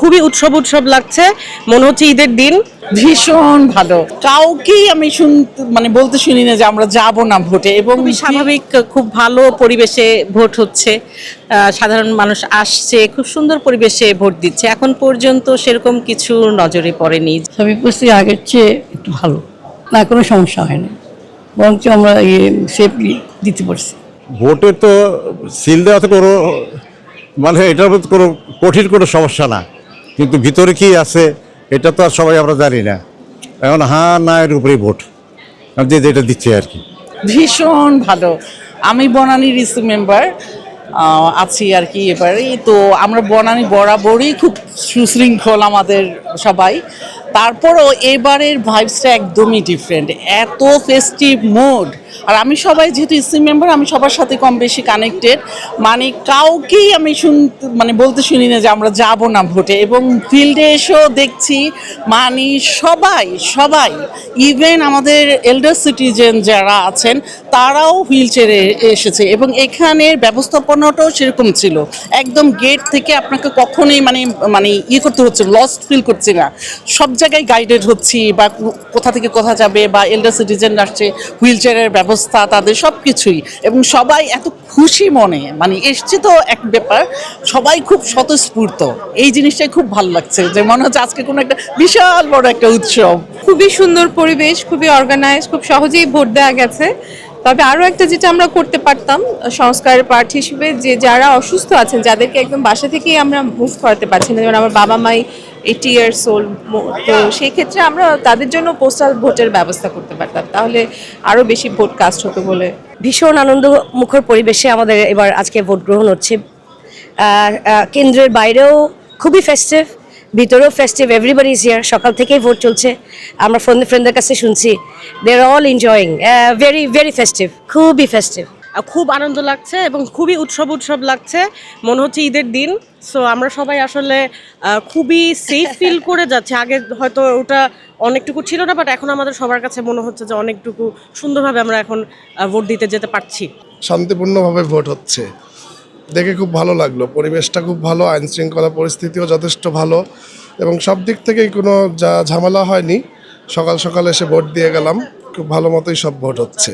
খুবই উৎসব উৎসব লাগছে, মনে হচ্ছে ঈদের দিন। ভীষণ ভালো। কাউকেই আমি বলতে শুনি না যে আমরা যাব না ভোটে, এবং খুবই স্বাভাবিক, খুব ভালো পরিবেশে ভোট হচ্ছে, সাধারণ মানুষ আসছে, খুব সুন্দর পরিবেশে ভোট দিচ্ছে। এখন পর্যন্ত সেরকম কিছু নজরে পড়েনি। সবই পরিস্থিতি আগের চেয়ে একটু ভালো, না কোনো সমস্যা হয়নি, বরঞ্চ আমরা সেফলি দিতে পারছি। ভোটে তো সিল দেওয়া তো কোনো এটার মধ্যে কোনো কঠিন কোনো সমস্যা না, কিন্তু ভিতরে কি আছে এটা তো আর সবাই আমরা জানি না। এখন হ্যাঁ না এর উপরেই ভোট যে যেটা দিচ্ছে আর কি। ভীষণ ভালো। আমি বনানী রিসি মেম্বার আছি আর কি এবারে। তো আমরা বনানী বরাবরই খুব সুশৃঙ্খল আমাদের সবাই, তারপরও এবারের ভাইবসটা একদমই ডিফারেন্ট, এত ফেস্টিভ মুড। আর আমি সবাই যেহেতু ইসি মেম্বার, আমি সবার সাথে কম বেশি কানেক্টেড, কাউকেই আমি বলতে শুনি না যে আমরা যাব না ভোটে, এবং ফিল্ডে এসেও দেখছি সবাই সবাই ইভেন আমাদের এল্ডার সিটিজেন যারা আছেন তারাও হুইল চেয়ারে এসেছে, এবং এখানের ব্যবস্থাপনাটাও সেরকম ছিল। একদম গেট থেকে আপনাকে কখনোই করতে হচ্ছে, লস্ট ফিল করছি না, সব জায়গায় গাইডেড হচ্ছি, বা কোথা থেকে কোথা যাবে, বা এল্ডার সিটিজেন আসছে, হুইল চেয়ারের ব্যবস্থা তাদের সব কিছুই, এবং সবাই এত খুশি মনে এসছে। তো এক ব্যাপার, সবাই খুব স্বতঃস্ফূর্ত, এই জিনিসটাই খুব ভালো লাগছে, যে মনে হচ্ছে আজকে কোনো একটা বিশাল বড় একটা উৎসব। খুবই সুন্দর পরিবেশ, খুবই অর্গানাইজ, খুব সহজেই ভোট দেওয়া গেছে। তবে আরও একটা যেটা আমরা করতে পারতাম সংস্কারের পার্ট হিসেবে, যে যারা অসুস্থ আছেন, যাদেরকে একদম বাসা থেকেই আমরা মুভ করাতে পারছি না, যেমন আমার বাবা মাই 80 ইয়ার্স ওল্ড, তো সেই ক্ষেত্রে আমরা তাদের জন্য পোস্টাল ভোটের ব্যবস্থা করতে পারতাম, তাহলে আরও বেশি ভোট কাস্ট হতো বলে। ভীষণ আনন্দমুখর পরিবেশে আমাদের এবার আজকে ভোট গ্রহণ হচ্ছে। কেন্দ্রের বাইরেও খুবই ফেস্টিভ, ভিতরেও ফেস্টিভ, এভরিবডি ইজ হিয়ার। সকাল থেকেই ভোট চলছে, আমরা ফ্রেন্ডদের কাছে শুনছি, they are all enjoying, very very festive, খুবই ফেস্টিভ। খুব আনন্দ লাগছে এবং খুবই উৎসব উৎসব লাগছে, মনে হচ্ছে ঈদের দিন। সো আমরা সবাই আসলে খুবই সেফ ফিল করে যাচ্ছে। আগে হয়তো ওটা অনেকটুকু ছিল না, বাট এখন আমাদের সবার কাছে মনে হচ্ছে যে অনেকটুকু সুন্দরভাবে আমরা এখন ভোট দিতে যেতে পারছি। শান্তিপূর্ণভাবে ভোট হচ্ছে দেখে খুব ভালো লাগলো, পরিবেশটা খুব ভালো, আইন শৃঙ্খলা পরিস্থিতিও যথেষ্ট ভালো, এবং সব দিক থেকেই কোনো ঝামেলা হয়নি। সকাল সকাল এসে ভোট দিয়ে গেলাম, খুব ভালো মতোই সব ভোট হচ্ছে।